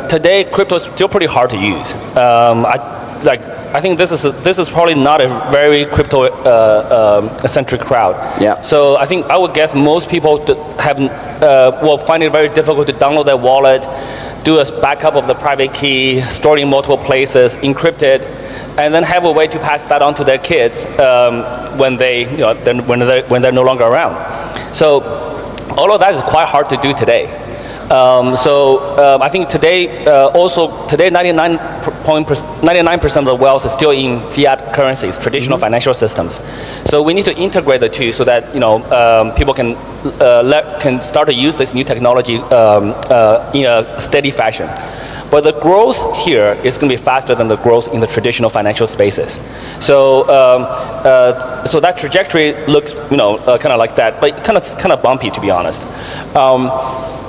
today crypto is still pretty hard to use. I think this is probably not a very crypto centric crowd. Yeah. So I think I would guess most people will find it very difficult to download their wallet, do a backup of the private key, stored in multiple places, encrypted, and then have a way to pass that on to their kids when they're no longer around. So all of that is quite hard to do today. I think today 99% of the wealth is still in fiat currencies, traditional financial systems. So we need to integrate the two so that people can start to use this new technology in a steady fashion. But the growth here is going to be faster than the growth in the traditional financial spaces. So that trajectory looks kind of like that, but kind of bumpy, to be honest.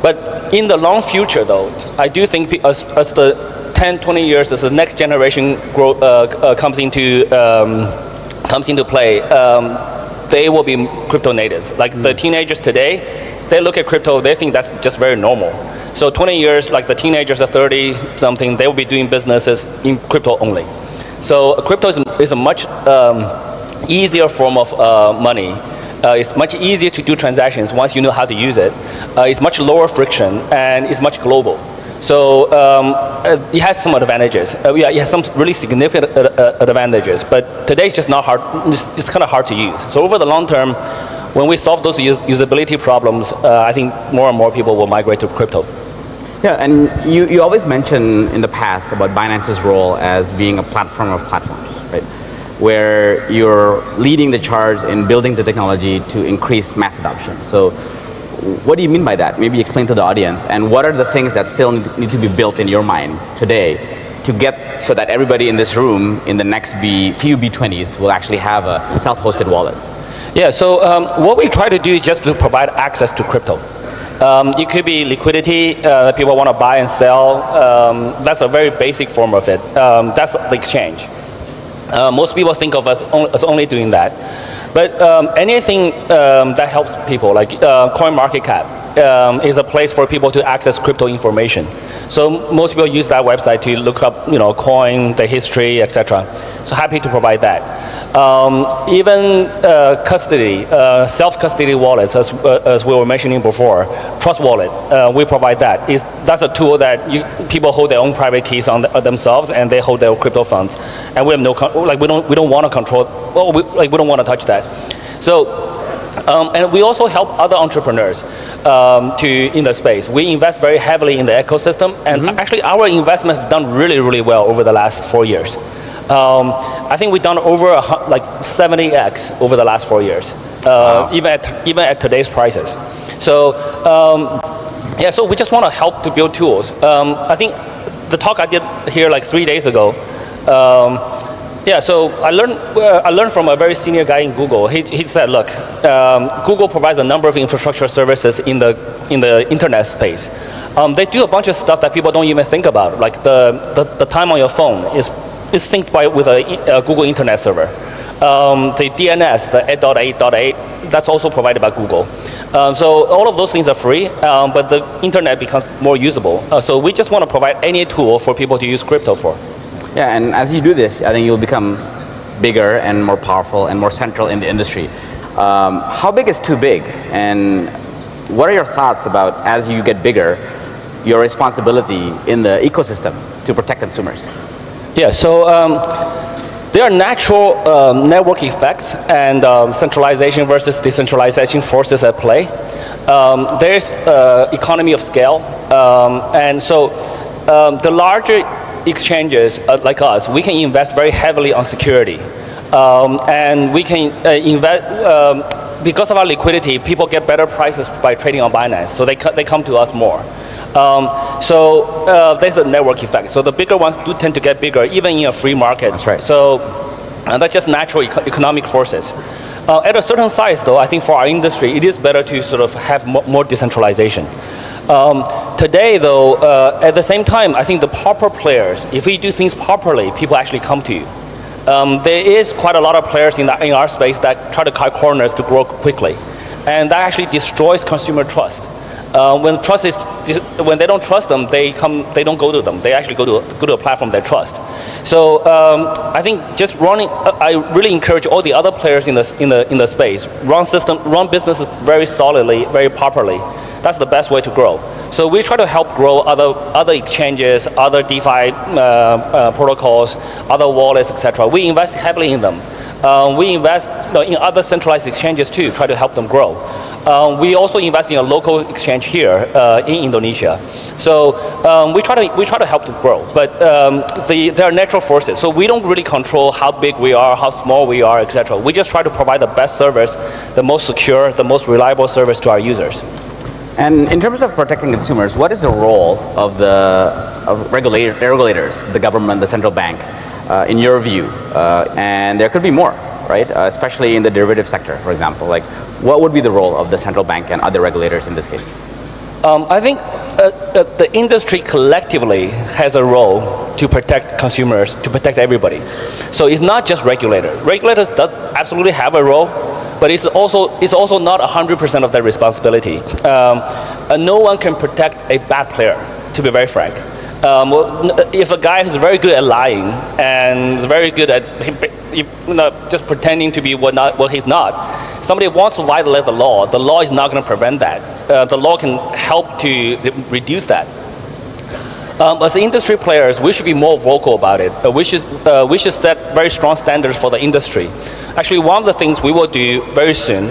But in the long future, though, I do think as the 10, 20 years, as the next generation comes into play, they will be crypto natives. Like the teenagers today, they look at crypto, they think that's just very normal. So 20 years, like the teenagers are 30 something, they will be doing businesses in crypto only. So crypto is a much easier form of money. It's much easier to do transactions once you know how to use it. It's much lower friction and it's much global. So it has some advantages. It has some really significant advantages, but today it's just not hard. It's kind of hard to use. So over the long term, when we solve those usability problems, I think more and more people will migrate to crypto. Yeah, and you always mention in the past about Binance's role as being a platform of platforms, right? Where you're leading the charge in building the technology to increase mass adoption. So what do you mean by that? Maybe explain to the audience, and what are the things that still need to be built in your mind today to get so that everybody in this room in the next few B20s will actually have a self-hosted wallet? Yeah, so what we try to do is just to provide access to crypto. It could be liquidity, people want to buy and sell. That's a very basic form of it. That's the exchange. Most people think of us as only doing that. But anything that helps people, like CoinMarketCap, is a place for people to access crypto information. So most people use that website to look up, coin, the history, etc. So happy to provide that. Even custody, self-custody wallets, as we were mentioning before, Trust Wallet, we provide that. That's a tool that people hold their own private keys on themselves, and they hold their crypto funds, and we have we don't want to control. Well, we don't want to touch that. So. And we also help other entrepreneurs in the space. We invest very heavily in the ecosystem, and actually our investments have done really, really well over the last 4 years. I think we've done over 70x over the last 4 years, wow. even at today's prices. So so we just want to help to build tools. I think the talk I did here 3 days ago. So I learned from a very senior guy in Google. He said, look, Google provides a number of infrastructure services in the internet space. They do a bunch of stuff that people don't even think about, like the time on your phone is synced with a Google Internet server. The DNS, the 8.8.8, that's also provided by Google. So all of those things are free, but the internet becomes more usable. So we just want to provide any tool for people to use crypto for. Yeah, and as you do this, I think you'll become bigger and more powerful and more central in the industry. How big is too big? And what are your thoughts about, as you get bigger, your responsibility in the ecosystem to protect consumers? Yeah, so there are natural network effects and centralization versus decentralization forces at play. There's economy of scale, and so the larger exchanges like us, we can invest very heavily on security, and we can invest because of our liquidity. People get better prices by trading on Binance, so they come to us more. There's a network effect. So the bigger ones do tend to get bigger, even in a free market. That's right. So that's just natural economic forces. At a certain size, though, I think for our industry, it is better to sort of have more decentralization. Today, though, at the same time, I think the proper players, if we do things properly, people actually come to you. There is quite a lot of players in our space that try to cut corners to grow quickly, and that actually destroys consumer trust. When they don't trust them, they don't go to them. They actually go to a platform they trust. So I think just running, I really encourage all the other players in the space run businesses very solidly, very properly. That's the best way to grow. So we try to help grow other exchanges, other DeFi protocols, other wallets, etc. We invest heavily in them. We invest in other centralized exchanges too, try to help them grow. We also invest in a local exchange here in Indonesia. So we try to help them grow, but there are natural forces. So we don't really control how big we are, how small we are, etc. We just try to provide the best service, the most secure, the most reliable service to our users. And in terms of protecting consumers, what is the role of regulators, the government, the central bank, in your view? And there could be more, right? Especially in the derivative sector, for example. Like, what would be the role of the central bank and other regulators in this case? I think the industry collectively has a role to protect consumers, to protect everybody. So it's not just regulators. Regulators does absolutely have a role, but it's also not 100% of their responsibility. No one can protect a bad player, to be very frank. If a guy is very good at lying and is very good at just pretending to be what he's not, somebody wants to violate the law is not going to prevent that. The law can help to reduce that. As industry players, we should be more vocal about it. We should set very strong standards for the industry. Actually, one of the things we will do very soon,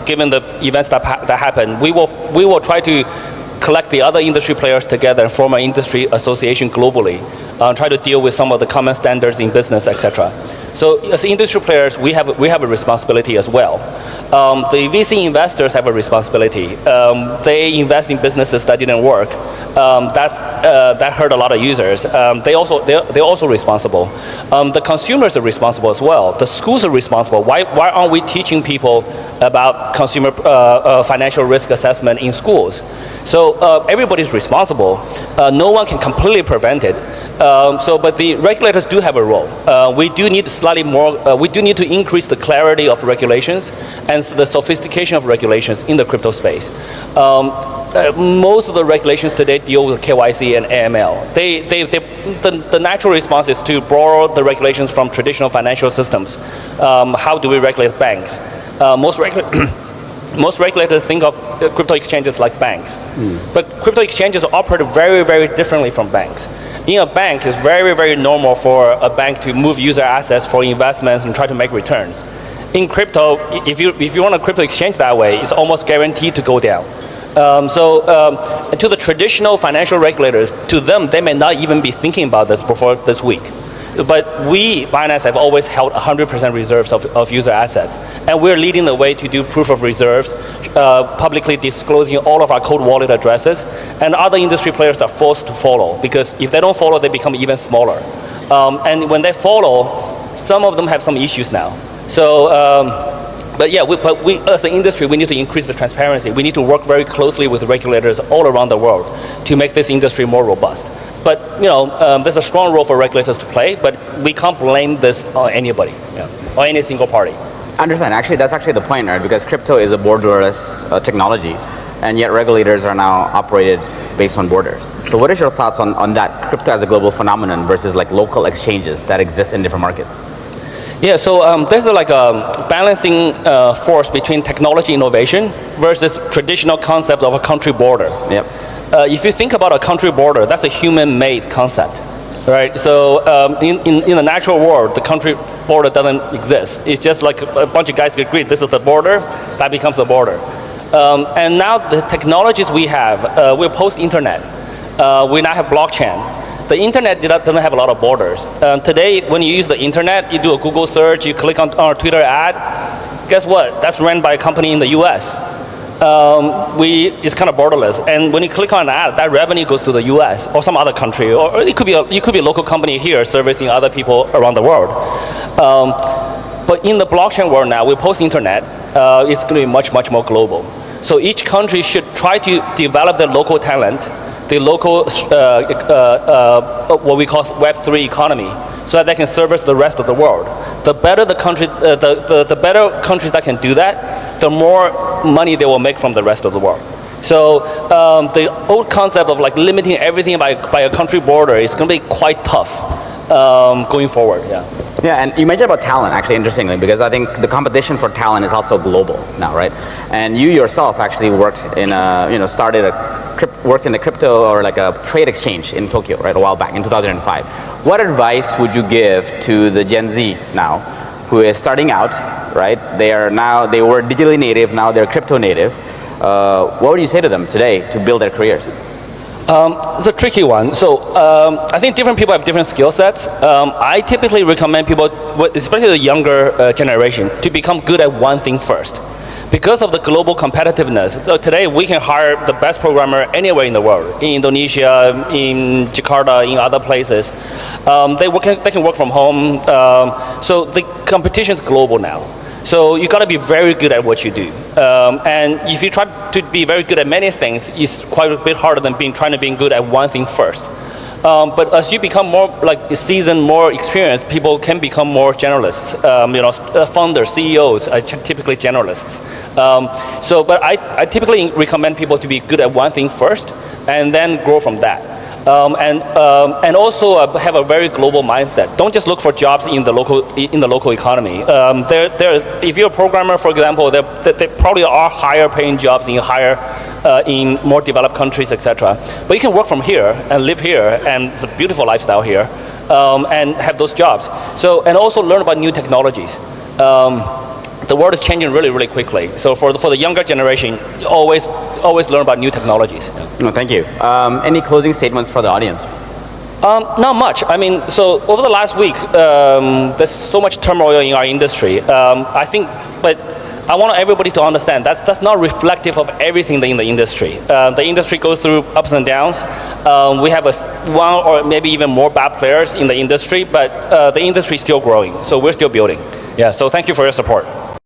given the events that happen, we will try to collect the other industry players together and form an industry association globally, try to deal with some of the common standards in business, etc. So as industry players, we have a responsibility as well. The VC investors have a responsibility. They invest in businesses that didn't work. That hurt a lot of users. They're also responsible. The consumers are responsible as well. The schools are responsible. Why aren't we teaching people about consumer financial risk assessment in schools? So everybody's responsible. No one can completely prevent it. But the regulators do have a role. We do need slightly more. We do need to increase the clarity of regulations and the sophistication of regulations in the crypto space. Most of the regulations today deal with KYC and AML. The natural response is to borrow the regulations from traditional financial systems. How do we regulate banks? Most regulators think of crypto exchanges like banks. But crypto exchanges operate very, very differently from banks. In a bank, it's very, very normal for a bank to move user assets for investments and try to make returns. In crypto, if you run a crypto exchange that way, it's almost guaranteed to go down. To the traditional financial regulators, to them, they may not even be thinking about this before this week. But we, Binance, have always held 100% reserves of user assets. And we're leading the way to do proof of reserves, publicly disclosing all of our cold wallet addresses. And other industry players are forced to follow, because if they don't follow, they become even smaller. And when they follow, some of them have some issues now. So, but we as an industry, we need to increase the transparency. We need to work very closely with regulators all around the world to make this industry more robust. But there's a strong role for regulators to play, but we can't blame this on anybody, or any single party. Understand. Actually, that's actually the point, right? Because crypto is a borderless technology, and yet regulators are now operated based on borders. So what is your thoughts on that, crypto as a global phenomenon versus like local exchanges that exist in different markets? Yeah, so there's like a balancing force between technology innovation versus traditional concept of a country border. Yep. If you think about a country border, that's a human-made concept, right? So in the natural world, the country border doesn't exist. It's just like a bunch of guys agree, this is the border, that becomes the border. And now the technologies we have, we're post-internet. We now have blockchain. The internet doesn't have a lot of borders. Today, when you use the internet, you do a Google search, you click on our Twitter ad, guess what? That's run by a company in the US. It's kind of borderless. And when you click on an ad, that revenue goes to the US or some other country, or it could be a local company here servicing other people around the world. But in the blockchain world now, we're post-internet, it's going to be much, much more global. So each country should try to develop their local talent, the local, what we call Web3 economy, so that they can service the rest of the world. The better the country, the better countries that can do that, the more money they will make from the rest of the world. So the old concept of like limiting everything by a country border is going to be quite tough going forward. Yeah. Yeah, and you mentioned about talent, actually, interestingly, because I think the competition for talent is also global now, right? And you yourself actually worked in worked in the crypto or like a trade exchange in Tokyo, right, a while back in 2005. What advice would you give to the Gen Z now, who is starting out, right? They were digitally native, now they're crypto native. What would you say to them today to build their careers? It's a tricky one. So I think different people have different skill sets. I typically recommend people, especially the younger generation, to become good at one thing first. Because of the global competitiveness, so today we can hire the best programmer anywhere in the world, in Indonesia, in Jakarta, in other places. They can work from home. So the competition is global now. So you got to be very good at what you do. And if you try to be very good at many things, it's quite a bit harder than trying to be good at one thing first. But as you become more like seasoned, more experienced, people can become more generalists. Founders, CEOs are typically generalists. But I typically recommend people to be good at one thing first, and then grow from that. And also have a very global mindset. Don't just look for jobs in the local economy. If you're a programmer, for example, there probably are higher paying jobs in more developed countries, etc. But you can work from here and live here, and it's a beautiful lifestyle here, and have those jobs. So, and also learn about new technologies. The world is changing really, really quickly. So for the younger generation, always learn about new technologies. No, thank you. Any closing statements for the audience? Not much. I mean, so over the last week, there's so much turmoil in our industry. But I want everybody to understand that's not reflective of everything in the industry. The industry goes through ups and downs. We have one or maybe even more bad players in the industry, but the industry is still growing, so we're still building. Yeah, so thank you for your support.